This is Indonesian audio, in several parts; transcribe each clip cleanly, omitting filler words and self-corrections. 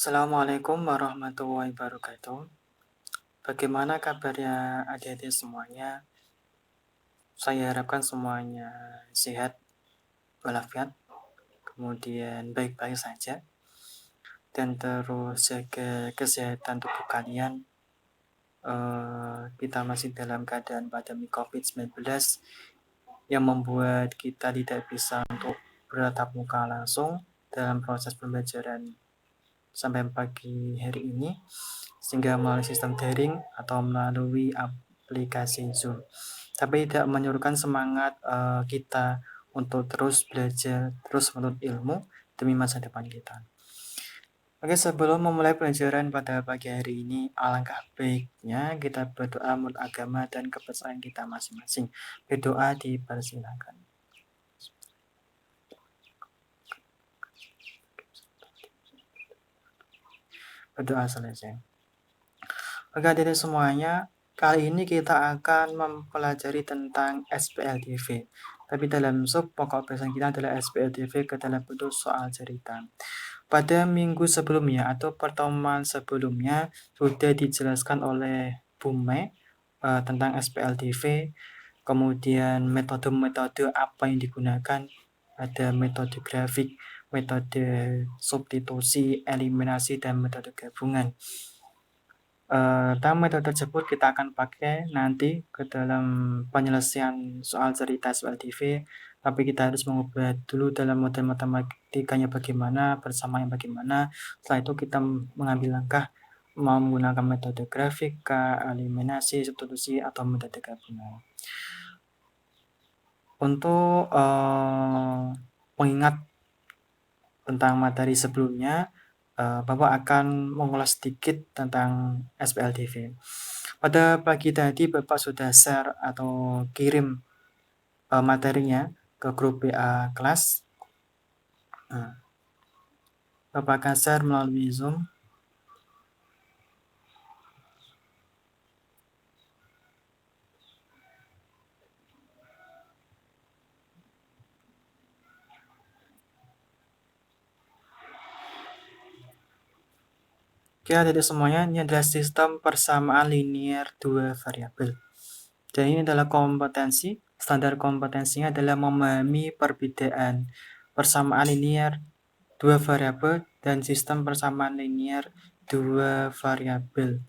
Assalamualaikum warahmatullahi wabarakatuh. Bagaimana kabarnya adik-adik semuanya? Saya harapkan semuanya sehat walafiat, kemudian baik-baik saja, dan terus jaga kesehatan tubuh kalian. Kita masih dalam keadaan pandemi COVID-19 yang membuat kita tidak bisa untuk bertatap muka langsung dalam proses pembelajaran sampai pagi hari ini, sehingga melalui sistem daring atau melalui aplikasi Zoom. Tapi tidak menyurutkan semangat kita untuk terus belajar, terus menuntut ilmu demi masa depan kita. Oke, sebelum memulai pelajaran pada pagi hari ini, alangkah baiknya kita berdoa menurut agama dan kepercayaan kita masing-masing. Berdoa dipersilakan. Berdoa selesai. Oke, adik-adik semuanya, kali ini kita akan mempelajari tentang SPLDV. Tapi dalam sub pokok bahasan kita adalah SPLDV ke dalam bentuk soal cerita. Pada minggu sebelumnya atau pertemuan sebelumnya sudah dijelaskan oleh Bu Mei tentang SPLDV, kemudian metode-metode apa yang digunakan, ada metode grafik, metode substitusi, eliminasi, dan metode gabungan. Metode tersebut kita akan pakai nanti ke dalam penyelesaian soal cerita SPLDV, tapi kita harus mengubah dulu dalam model matematikanya bagaimana, persamaan bagaimana. Setelah itu kita mengambil langkah mau menggunakan metode grafik, eliminasi, substitusi, atau metode gabungan. Untuk mengingat tentang materi sebelumnya, Bapak akan mengulas sedikit tentang SPLDV. Pada pagi tadi Bapak sudah share atau kirim materinya ke grup WA kelas. Bapak akan share melalui Zoom. Oke, adik-adik semuanya, ini adalah sistem persamaan linear dua variabel. Dan ini adalah kompetensi. Standar kompetensinya adalah memahami perbedaan persamaan linear dua variabel dan sistem persamaan linear dua variabel,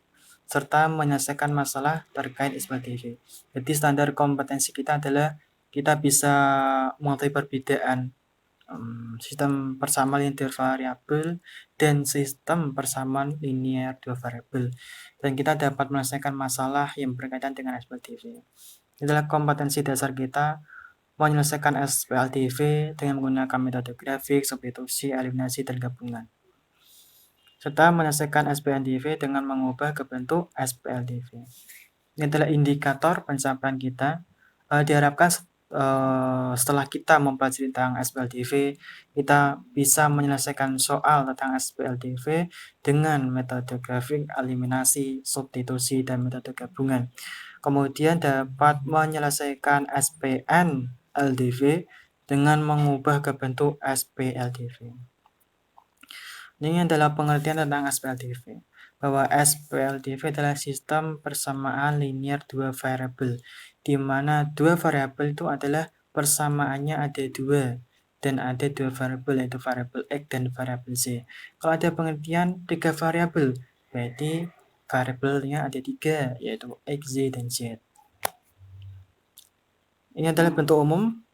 serta menyelesaikan masalah terkait SPLDV. Jadi standar kompetensi kita adalah kita bisa mengetahui perbedaan sistem persamaan linear dua variabel dan sistem persamaan linear dua variabel, dan kita dapat menyelesaikan masalah yang berkaitan dengan SPLDV. Ini adalah kompetensi dasar kita menyelesaikan SPLDV dengan menggunakan metode grafik, substitusi, eliminasi, dan gabungan, serta menyelesaikan SPLDV dengan mengubah ke bentuk SPLDV. Ini adalah indikator pencapaian kita. Diharapkan setelah kita mempelajari tentang SPLDV, kita bisa menyelesaikan soal tentang SPLDV dengan metode grafik, eliminasi, substitusi, dan metode gabungan. Kemudian dapat menyelesaikan SPN LDV dengan mengubah ke bentuk SPLDV. Ini adalah pengertian tentang SPLDV, bahwa SPLDV adalah sistem persamaan linear dua variabel, di mana dua variabel itu adalah persamaannya ada dua, dan ada dua variabel, yaitu variabel X dan variabel Z. Kalau ada pengertian tiga variabel, berarti variabelnya ada tiga, yaitu X, Z, dan Z. Ini adalah bentuk umum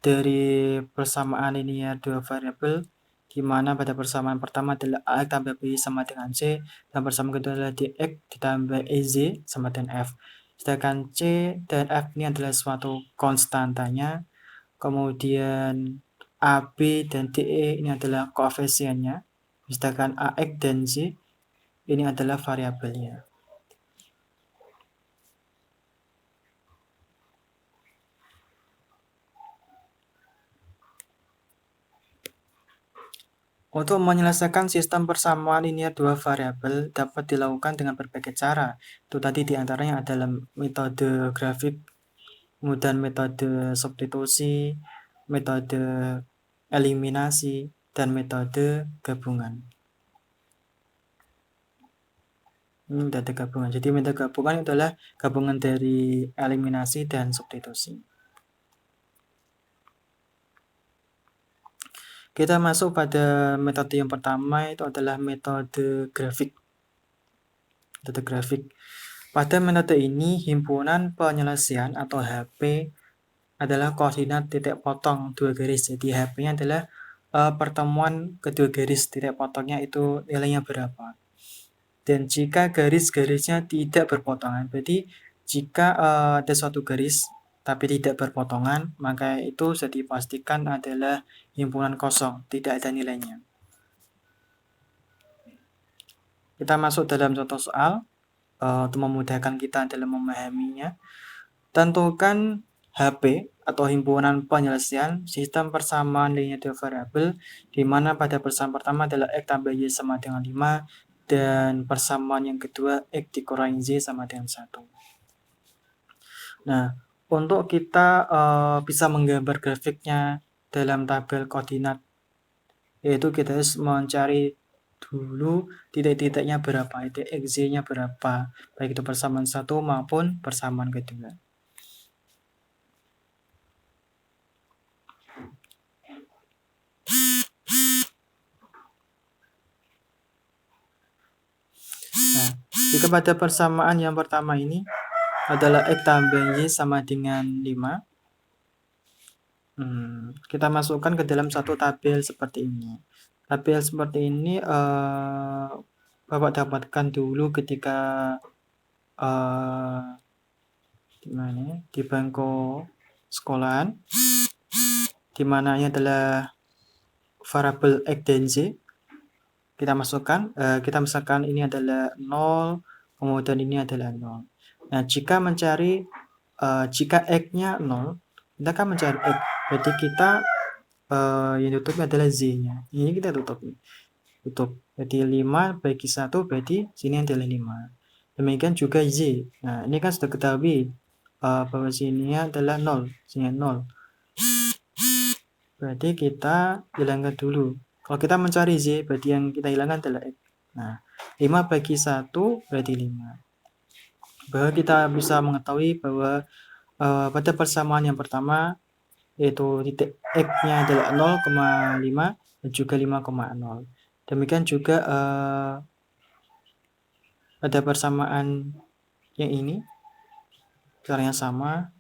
dari persamaan linear dua variabel, di mana pada persamaan pertama adalah A tambah B sama dengan C, dan persamaan kedua adalah DX ditambah EZ sama dengan F. Sedangkan C dan F ini adalah suatu konstantanya, kemudian AB dan DE ini adalah koefisiennya, sedangkan AX dan Z ini adalah variabelnya. Untuk menyelesaikan sistem persamaan linear dua variabel dapat dilakukan dengan berbagai cara. Itu tadi diantaranya adalah metode grafik, kemudian metode substitusi, metode eliminasi, dan metode gabungan. Ini metode gabungan. Jadi metode gabungan adalah gabungan dari eliminasi dan substitusi. Kita masuk pada metode yang pertama, itu adalah metode grafik. Metode grafik. Pada metode ini, himpunan penyelesaian atau HP adalah koordinat titik potong dua garis. Jadi HP-nya adalah pertemuan kedua garis titik potongnya itu nilainya berapa. Dan jika garis-garisnya tidak berpotongan, berarti jika ada suatu garis tapi tidak berpotongan, maka itu sudah dipastikan adalah himpunan kosong, tidak ada nilainya. Kita masuk dalam contoh soal untuk memudahkan kita dalam memahaminya. Tentukan HP atau himpunan penyelesaian sistem persamaan linear dua variabel, di mana pada persamaan pertama adalah X tambah Y sama dengan 5, dan persamaan yang kedua X dikurangi Z sama dengan 1. Nah, untuk kita bisa menggambar grafiknya dalam tabel koordinat, yaitu kita harus mencari dulu titik-titiknya berapa, titik XZ-nya berapa, baik itu persamaan 1 maupun persamaan kedua. Nah, jika pada persamaan yang pertama ini adalah X tambah Y sama dengan 5, kita masukkan ke dalam satu tabel seperti ini. Tabel seperti ini Bapak dapatkan dulu ketika di bangku sekolahan, di mana ini adalah variabel X dan Z. Kita masukkan, kita misalkan ini adalah 0, kemudian ini adalah 0. Nah, jika mencari, jika X-nya 0, kita akan mencari X. Berarti kita yang tutupnya adalah Z-nya. Ini kita tutup. Jadi 5 bagi 1 berarti sini adalah 5. Demikian juga Z. Nah, ini kan sudah ketahui bahwa sini adalah 0. Sini 0. Berarti kita hilangkan dulu. Kalau kita mencari Z, berarti yang kita hilangkan adalah X. Nah, 5 bagi 1 berarti 5. Bahwa kita bisa mengetahui bahwa pada persamaan yang pertama, yaitu titik X-nya adalah 0,5 dan juga 5,0. Demikian juga pada persamaan yang ini, caranya sama.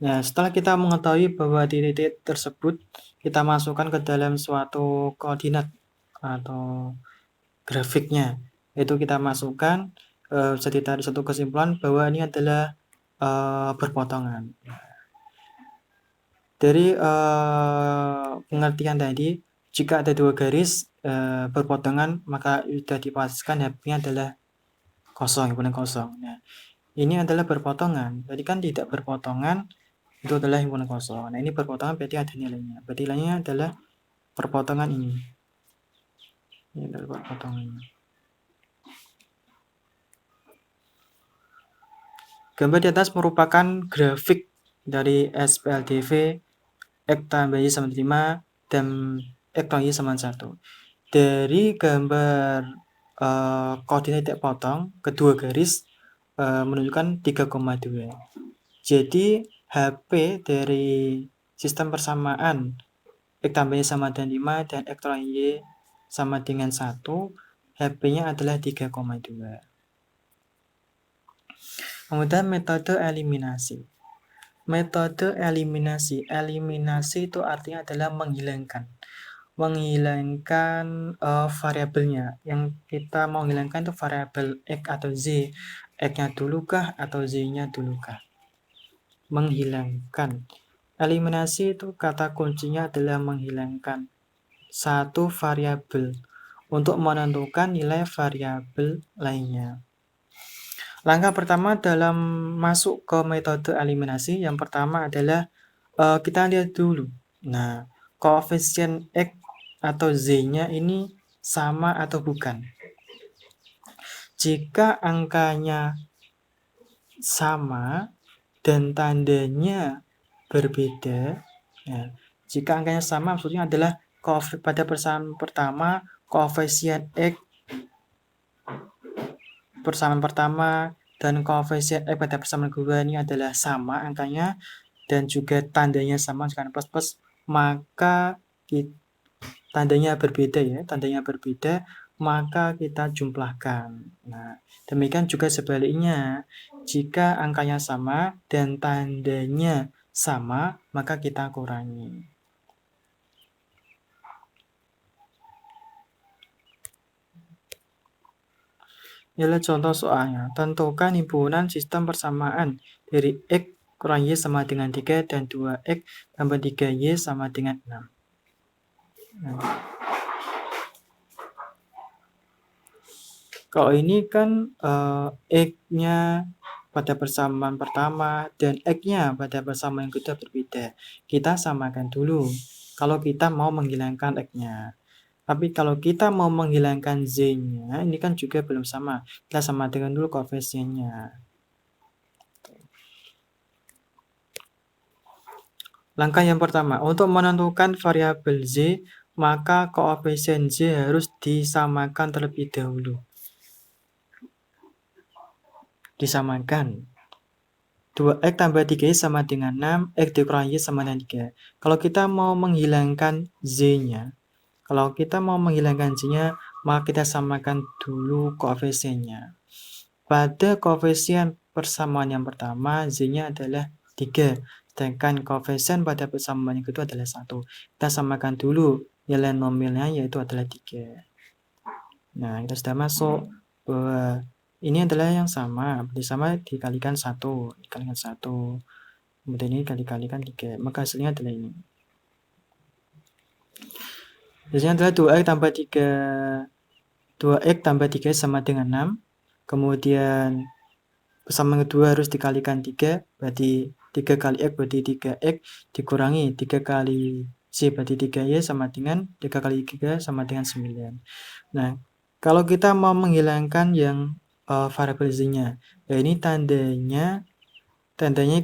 Nah, setelah kita mengetahui bahwa titik tersebut kita masukkan ke dalam suatu koordinat atau grafiknya, yaitu kita masukkan, bisa ditarik satu kesimpulan bahwa ini adalah berpotongan. Dari pengertian tadi, jika ada dua garis berpotongan, maka sudah dipastikan HP-nya adalah kosong, himpunan kosong. Nah, ini adalah berpotongan. Tadi kan tidak berpotongan, itu adalah himpunan kosong. Nah, ini berpotongan berarti ada nilainya. Berarti nilainya adalah perpotongan ini. Ini adalah perpotongan. Gambar di atas merupakan grafik dari SPLDV X tambah Y sama 5 dan X tambah Y sama 1. Dari gambar koordinat titik potong, kedua garis menunjukkan 3,2. Jadi HP dari sistem persamaan X tambah Y sama dengan 5 dan X tambah Y sama dengan 1, HP-nya adalah 3,2. Kemudian metode eliminasi. Metode eliminasi. Eliminasi itu artinya adalah menghilangkan variabelnya. Yang kita mau hilangkan itu variabel X atau Z. X-nya dulukah atau Z-nya dulukah. Menghilangkan. Eliminasi itu kata kuncinya adalah menghilangkan satu variabel untuk menentukan nilai variabel lainnya. Langkah pertama dalam masuk ke metode eliminasi, yang pertama adalah kita lihat dulu. Nah, koefisien X atau Z-nya ini sama atau bukan. Jika angkanya sama dan tandanya berbeda, nah, Jika angkanya sama, maksudnya adalah pada persamaan pertama, koefisien X persamaan pertama dan koefisien X pada persamaan kedua ini adalah sama angkanya dan juga tandanya sama dengan plus, maka tandanya berbeda ya, maka kita jumlahkan. Nah, demikian juga sebaliknya, jika angkanya sama dan tandanya sama, maka kita kurangi. Inilah contoh soalnya. Tentukan himpunan sistem persamaan dari X kurang Y sama dengan 3 dan 2X tambah 3Y sama dengan 6. Nah, kalau ini kan X-nya pada persamaan pertama dan X-nya pada persamaan yang kedua berbeda. Kita samakan dulu kalau kita mau menghilangkan X-nya. Tapi kalau kita mau menghilangkan Z-nya, ini kan juga belum sama. Kita samakan dulu koefisiennya. Langkah yang pertama, untuk menentukan variabel Z, maka koefisien Z harus disamakan terlebih dahulu. Disamakan. 2X tambah 3Y sama dengan 6, X dikurang Y sama dengan 3. Kalau kita mau menghilangkan Z-nya, maka kita samakan dulu koefisiennya. Pada koefisien persamaan yang pertama, Z-nya adalah 3. Sedangkan koefisien pada persamaan yang kedua adalah 1. Kita samakan dulu nilai nominalnya, yaitu adalah 3. Nah, kita sudah masuk bahwa ini adalah yang sama. Sama dikalikan 1. Kemudian ini dikalikan 3. Maka hasilnya adalah ini. Hasilnya adalah 2X tambah 3. 2X tambah 3 sama dengan 6. Kemudian persamaan kedua harus dikalikan 3. Berarti 3 kali X berarti 3X dikurangi 3 kali Z berarti 3Y sama dengan 3 kali 3 sama dengan 9. Nah, kalau kita mau menghilangkan yang variabel Z-nya, ya ini tandanya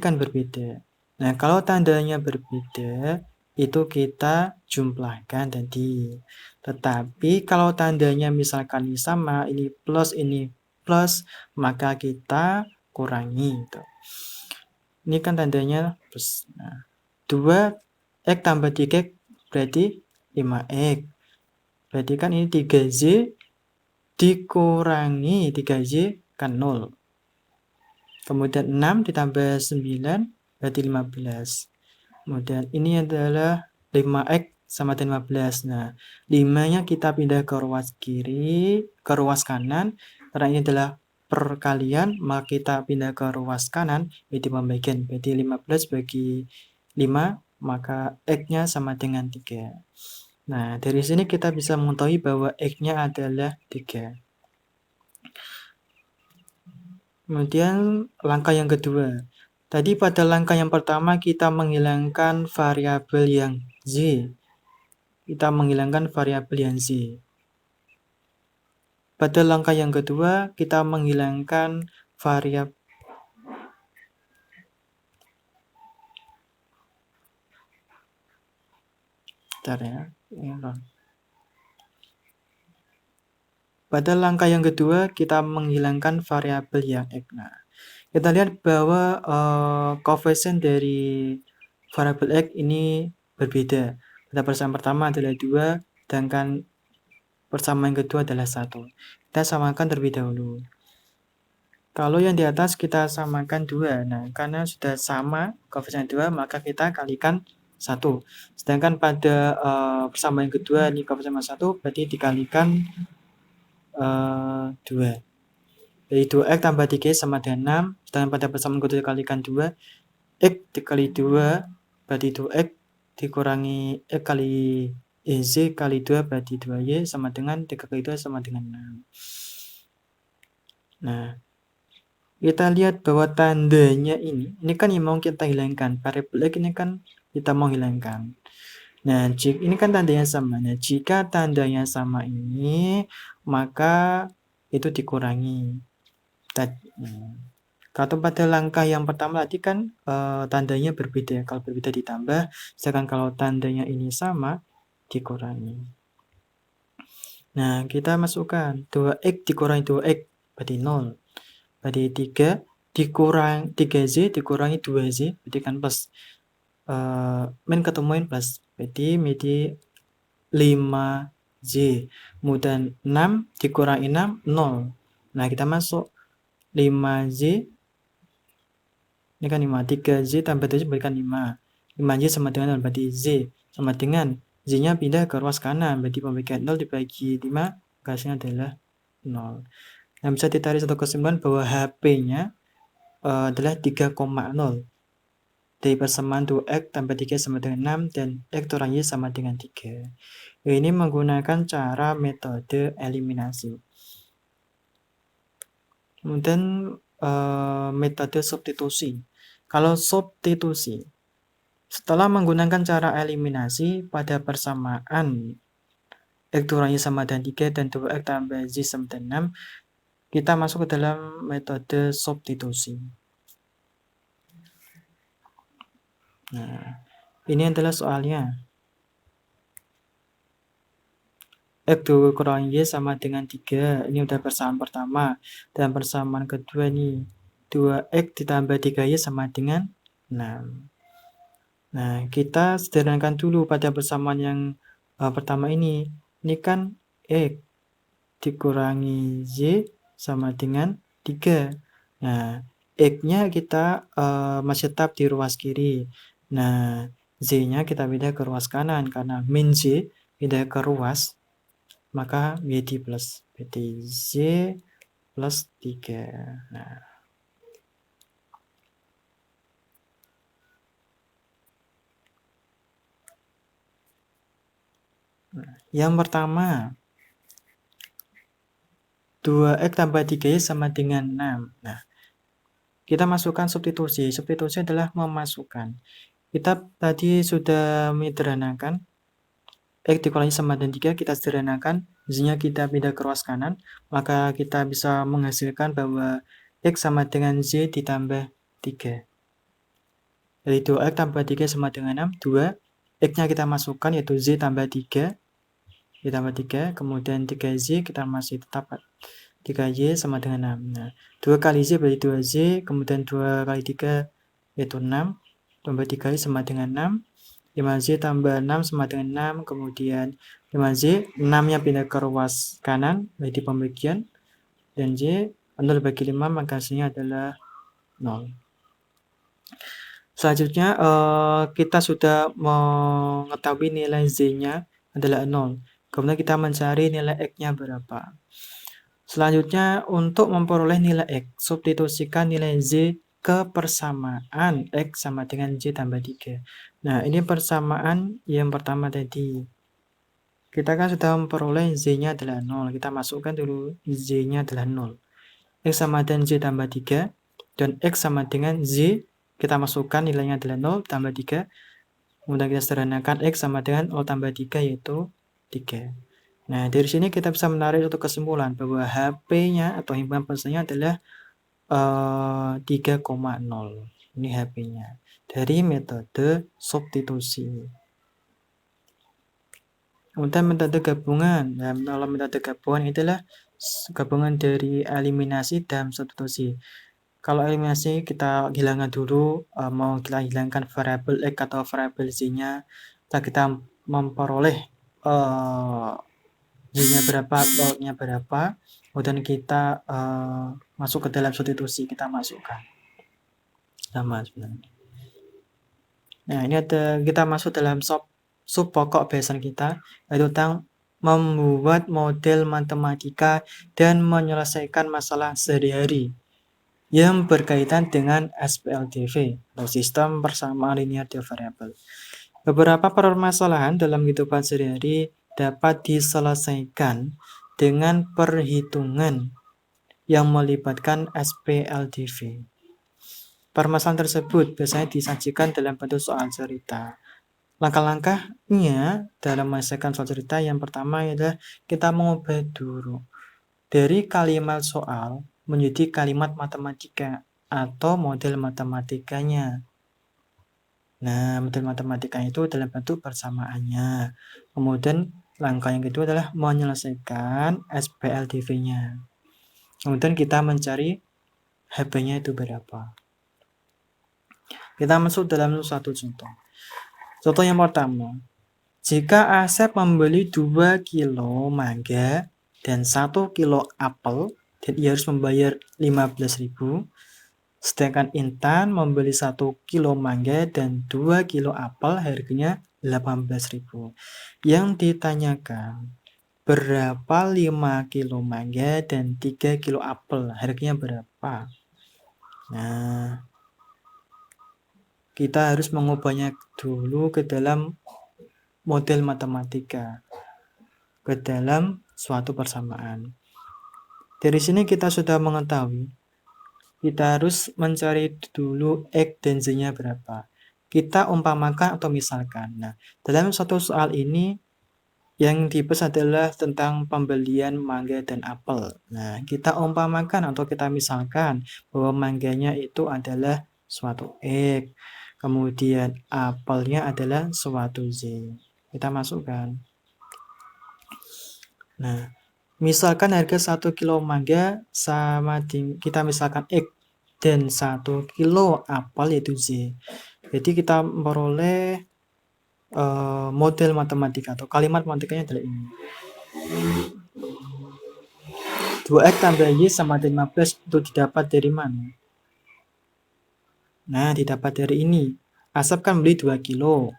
kan berbeda. Nah, kalau tandanya berbeda, itu kita jumlahkan tadi. Tetapi kalau tandanya misalkan ini sama, ini plus, maka kita kurangi. Ini kan tandanya plus. Nah, 2X tambah 3X berarti 5X. Berarti kan ini 3Z dikurangi 3Y kan 0. Kemudian 6 ditambah 9 berarti 15. Kemudian ini adalah 5X sama dengan 15. Nah, 5-nya kita pindah ke ruas kiri, ke ruas kanan. Karena ini adalah perkalian, maka kita pindah ke ruas kanan, yaitu pembagian. Berarti 15 bagi 5, maka X-nya sama dengan 3. Nah, dari sini kita bisa mengetahui bahwa X-nya adalah 3. Kemudian langkah yang kedua. Tadi pada langkah yang pertama kita menghilangkan variabel yang Z. Pada langkah yang kedua kita menghilangkan variabel Pada langkah yang kedua, kita menghilangkan variabel yang X. Nah, kita lihat bahwa koefisien dari variabel X ini berbeda. Pada persamaan pertama adalah 2, sedangkan persamaan kedua adalah 1. Kita samakan terlebih dahulu. Kalau yang di atas kita samakan 2. Nah, karena sudah sama koefisien 2, maka kita kalikan 1. Sedangkan pada persamaan kedua ini koefisien 1, berarti dikalikan 2. Jadi 2X tambah 3 sama dengan 6. Sedangkan pada persamaan kedua dikalikan 2. X dikali 2 berarti 2X dikurangi X kali Z kali 2 berarti 2Y sama dengan 3 kali 2 sama dengan 6. Nah, kita lihat bahwa tandanya ini kan yang mau kita hilangkan. Variabel X ini kan kita mau hilangkan. Nah, ini kan tandanya sama. Nah, jika tandanya sama ini, maka itu dikurangi. Kalau pada langkah yang pertama tadi kan tandanya berbeda, kalau berbeda ditambah, sedangkan kalau tandanya ini sama dikurangi. Nah, kita masukkan 2x dikurangi 2x berarti 0. Berarti 3Z dikurangi 2Z berarti kan plus. Min ketemuin plus, berarti menjadi 5Z. Kemudian 6 dikurangi 6, 0. Nah, kita masuk 5Z, ini kan 5, 3Z tambah 7 berikan 5. 5Z sama dengan 0, berarti Z sama dengan Z-nya pindah ke ruas kanan, berarti pembagian 0 dibagi 5, hasilnya adalah 0. Nah, bisa ditarik satu kesimpulan bahwa HP-nya adalah 3,0. Dari persamaan 2x tambah 3 sama dengan 6 dan x kurang y sama dengan 3. Ini menggunakan cara metode eliminasi. Kemudian metode substitusi. Kalau substitusi, setelah menggunakan cara eliminasi pada persamaan x kurang y sama dengan 3 dan 2x tambah z sama dengan 6, kita masuk ke dalam metode substitusi. Nah, ini adalah soalnya. X kurang Y sama dengan 3. Ini udah persamaan pertama. Dan persamaan kedua nih. 2X ditambah 3Y sama dengan 6. Nah, kita sederhanakan dulu pada persamaan yang pertama ini. Ini kan X dikurangi Y sama dengan 3. Nah, X-nya kita masih tetap di ruas kiri. Nah, Z-nya kita pindah ke ruas kanan. Karena min Z pindah ke ruas, maka menjadi plus. Berarti Z plus 3. Nah, yang pertama, 2x tambah 3y sama dengan 6. Nah, kita masukkan substitusi. Substitusi adalah memasukkan. Kita tadi sudah menyederhanakan. X dikurangi sama dengan 3, kita sederhanakan. Z-nya kita pindah ke ruas kanan. Maka kita bisa menghasilkan bahwa X sama dengan Z ditambah 3. Jadi 2x tambah 3 sama dengan 6. 2. X-nya kita masukkan yaitu Z tambah 3. Ditambah 3. Kemudian 3Z kita masih tetap 3Y sama dengan 6. Nah, 2 kali Z berarti 2Z. Kemudian 2 kali 3 yaitu 6. Tambah 3Y sama dengan 6. 5Z tambah 6 sama dengan 6. Kemudian 5Z. 6-nya pindah ke ruas kanan. Berarti pembagian. Dan Z 0 bagi 5 maka hasilnya adalah 0. Selanjutnya kita sudah mengetahui nilai Z-nya adalah 0. Kemudian kita mencari nilai X-nya berapa. Selanjutnya untuk memperoleh nilai X, substitusikan nilai Z ke persamaan X sama dengan Z tambah 3. Nah, ini persamaan yang pertama tadi. Kita kan sudah memperoleh Z-nya adalah 0. Kita masukkan dulu Z-nya adalah 0. X sama dengan Z tambah 3. Dan X sama dengan Z. Kita masukkan nilainya adalah 0 tambah 3. Kemudian kita sederhanakan X sama dengan 0 tambah 3 yaitu 3. Nah, dari sini kita bisa menarik suatu kesimpulan bahwa HP-nya atau himpunan pesertanya adalah 3,0. Ini HP-nya. Dari metode substitusi. Kemudian metode gabungan. Nah, kalau metode gabungan itulah gabungan dari eliminasi dan substitusi. Kalau eliminasi kita hilangkan dulu, mau kita hilangkan variabel X atau variabel Z-nya, kita memperoleh Z-nya berapa, Y-nya berapa, kemudian kita masuk ke dalam substitusi, kita masukkan. Sama sebenarnya. Nah, ini ada kita masuk dalam sub pokok bahasan kita, yaitu tentang membuat model matematika dan menyelesaikan masalah sehari-hari yang berkaitan dengan SPLDV atau sistem persamaan linear variabel. Beberapa permasalahan dalam kehidupan sehari-hari dapat diselesaikan dengan perhitungan yang melibatkan SPLDV. Permasalahan tersebut biasanya disajikan dalam bentuk soal cerita. Langkah-langkahnya dalam menyelesaikan soal cerita yang pertama adalah kita mengubah dulu dari kalimat soal menjadi kalimat matematika. atau model matematikanya. Nah, model matematikanya itu dalam bentuk persamaannya. Kemudian langkah yang kedua adalah menyelesaikan SPLDV-nya. Kemudian kita mencari HB-nya itu berapa. Kita masuk dalam satu contoh. Contoh yang pertama, jika Asep membeli 2 kilo mangga dan 1 kilo apel, dan ia harus membayar 15.000, sedangkan Intan membeli 1 kilo mangga dan 2 kilo apel, harganya 18.000. Yang ditanyakan, berapa 5 kilo mangga dan 3 kilo apel, harganya berapa? Nah, kita harus mengubahnya dulu ke dalam model matematika, ke dalam suatu persamaan. Dari sini kita sudah mengetahui, kita harus mencari dulu X dan Z-nya berapa. Kita umpamakan atau misalkan. Nah, dalam satu soal ini, yang dibahas adalah tentang pembelian mangga dan apel. Nah, kita umpamakan atau kita misalkan bahwa mangganya itu adalah suatu X, kemudian apelnya adalah suatu Z. Kita masukkan. Nah, misalkan harga 1 kilo mangga sama kita misalkan X dan 1 kilo apel yaitu Z. Jadi kita memperoleh model matematika atau kalimat matematikanya adalah ini. 2X tambah Y sama dengan 15 itu didapat dari mana? Nah, didapat dari ini. Asap kan beli 2 kilo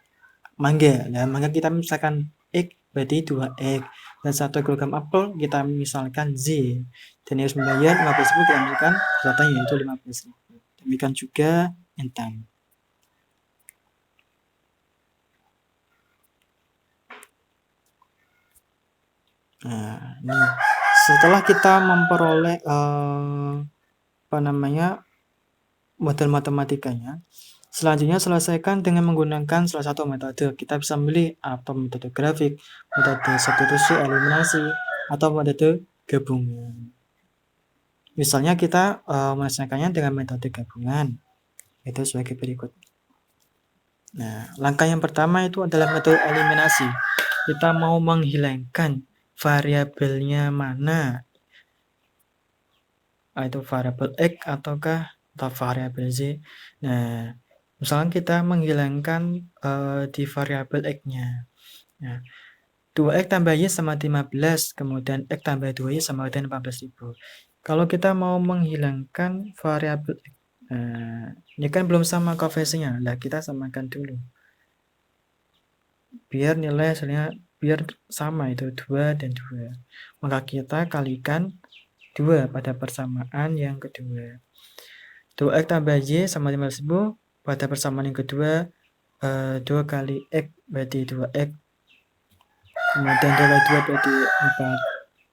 mangga. Nah, maka kita misalkan X berarti 2X. Dan 1 kg apel kita misalkan Z. Dan harus membayar 15.000 kita misalkan berapanya yaitu 15.000. Demikian juga Intan. Nah, ini setelah kita memperoleh model matematikanya, selanjutnya selesaikan dengan menggunakan salah satu metode. Kita bisa memilih atau metode grafik, metode substitusi eliminasi, atau metode gabungan. Misalnya kita menyelesaikannya dengan metode gabungan, itu sebagai berikut. Nah, langkah yang pertama itu adalah metode eliminasi. Kita mau menghilangkan variabelnya mana, itu variabel X ataukah atau variabel Z. Nah, misalkan kita menghilangkan di variabel X-nya. Nah, 2X tambah Y sama 15, kemudian X tambah 2Y sama dengan 14.000. Kalau kita mau menghilangkan variabel X, ini kan belum sama koefisiennya. Nah, kita samakan dulu. Biar nilai hasilnya biar sama, itu 2 dan 2. Maka kita kalikan 2 pada persamaan yang kedua. 2X tambah Y sama 15.000, pada persamaan yang kedua 2 kali X berarti 2X, kemudian 2 kali 2 berarti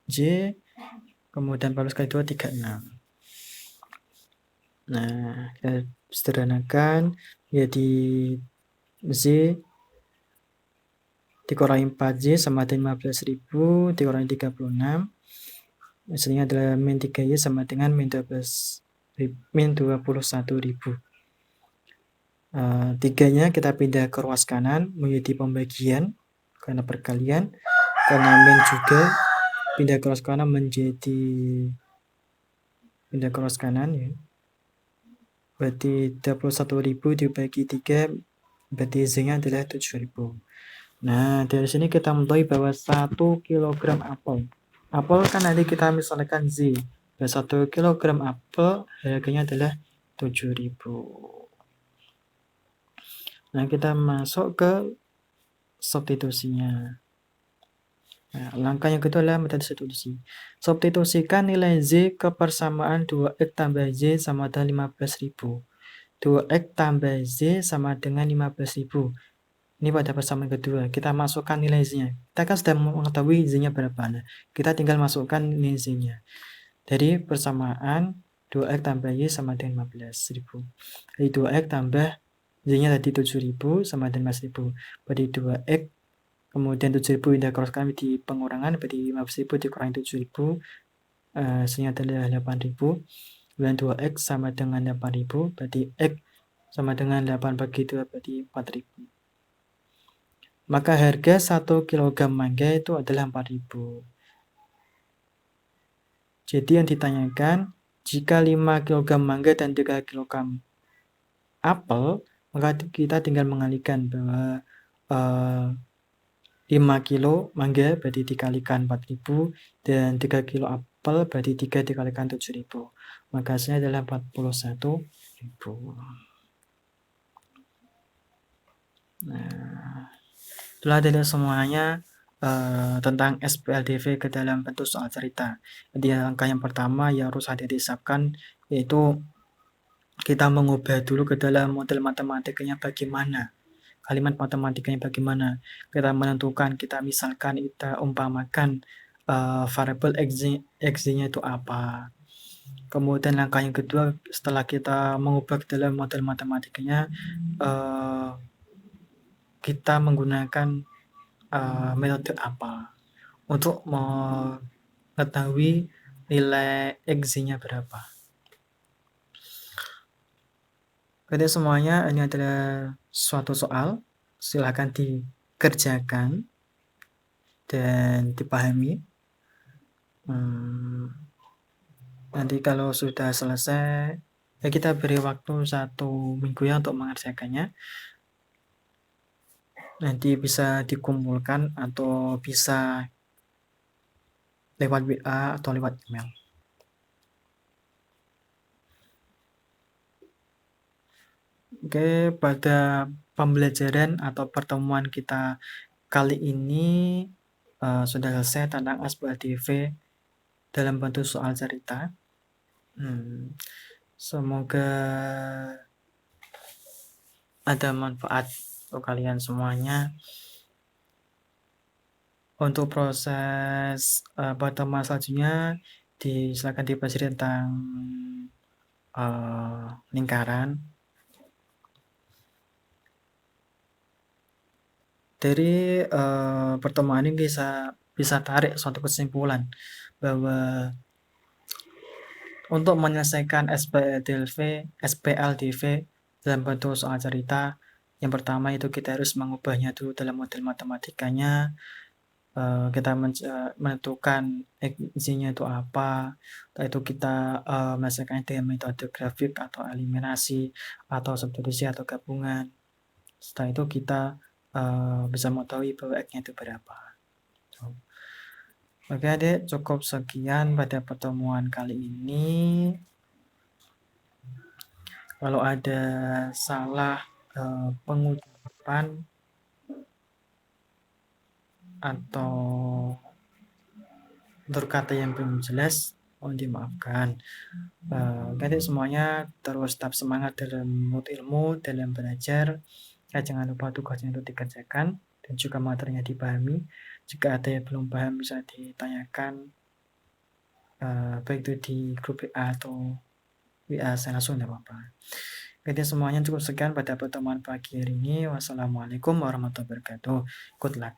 4Y, kemudian 14 kali 2 36. Nah, kita sederhanakan jadi Z dikurangi 4Y sama dengan 15.000 dikurangi 36. Hasilnya adalah min 3Y sama dengan min 21.000. Tiganya kita pindah ke ruas kanan menjadi pembagian karena perkalian, karena min juga pindah ke ruas kanan menjadi pindah ke ruas kanan ya. Berarti 21.000 dibagi 3 berarti Z-nya adalah 7.000. Nah, dari sini kita mengetahui bahwa 1 kg apel kan nanti kita misalkan Z. Dan 1 kg apel harganya adalah 7.000. Nah, kita masuk ke substitusinya. Nah, langkah yang kedua adalah metode substitusi. Substitusikan nilai Z ke persamaan 2X tambah Z sama dengan 15.000. 2X tambah Z sama dengan 15.000. Ini pada persamaan kedua. Kita masukkan nilai Z-nya. Kita kan sudah mengetahui Z-nya berapa. Nah, kita tinggal masukkan nilai Z-nya. Dari persamaan 2X tambah Y sama dengan 15.000. Jadi 2X tambah Z-nya tadi 7.000 sama dengan 15.000. Berarti 2X kemudian 7.000 pindah cross kami di pengurangan, berarti 15.000 dikurangi 7.000, hasilnya adalah 8.000. 92X sama dengan 8.000, berarti X sama dengan 8 bagi 2 berarti 4.000. Maka harga 1 kg mangga itu adalah 4.000. Jadi yang ditanyakan, jika 5 kg mangga dan 3 kg apel, maka kita tinggal mengalihkan bahwa 5 kilo mangga berarti dikalikan 4.000 dan 3 kilo apel berarti 3 dikalikan 7.000. Maka hasilnya adalah 41.000. Nah, itulah dari semuanya tentang SPLDV ke dalam bentuk soal cerita. Jadi langkah yang pertama yang harus ada disiapkan yaitu kita mengubah dulu ke dalam model matematikanya bagaimana. Kalimat matematikanya bagaimana. Kita menentukan, kita misalkan kita umpamakan variabel x-nya itu apa. Kemudian langkah yang kedua setelah kita mengubah ke dalam model matematikanya, kita menggunakan metode apa untuk mengetahui nilai x-nya berapa. Jadi semuanya ini adalah suatu soal, silahkan dikerjakan dan dipahami. Nanti kalau sudah selesai, ya kita beri waktu 1 minggu ya untuk mengerjakannya. Nanti bisa dikumpulkan atau bisa lewat WA atau lewat email. Oke, pada pembelajaran atau pertemuan kita kali ini sudah selesai tentang SPLDV dalam bentuk soal cerita. Semoga ada manfaat untuk kalian semuanya. Untuk proses pertemuan selanjutnya, silakan dipelajari tentang lingkaran. Dari pertemuan ini bisa tarik suatu kesimpulan bahwa untuk menyelesaikan SPLDV dalam bentuk soal cerita, yang pertama itu kita harus mengubahnya dulu dalam model matematikanya. Kita menentukan x-nya itu apa, setelah itu kita menyelesaikan dengan metode grafik atau eliminasi atau substitusi atau gabungan. Setelah itu kita bisa mengetahui bahwa x-nya itu berapa. Oke adik, cukup sekian pada pertemuan kali ini. Kalau ada salah pengucapan atau tutur kata yang belum jelas, mohon dimaafkan. Oke semuanya terus tetap semangat dalam menuntut ilmu, dalam belajar. Jangan lupa tugasnya itu dikerjakan dan juga materinya dipahami. Jika ada yang belum paham bisa ditanyakan baik itu di grup WA atau WA saya langsung, tidak apa-apa. Jadi semuanya cukup sekian pada pertemuan pagi hari ini. Wassalamualaikum warahmatullahi wabarakatuh. Good luck.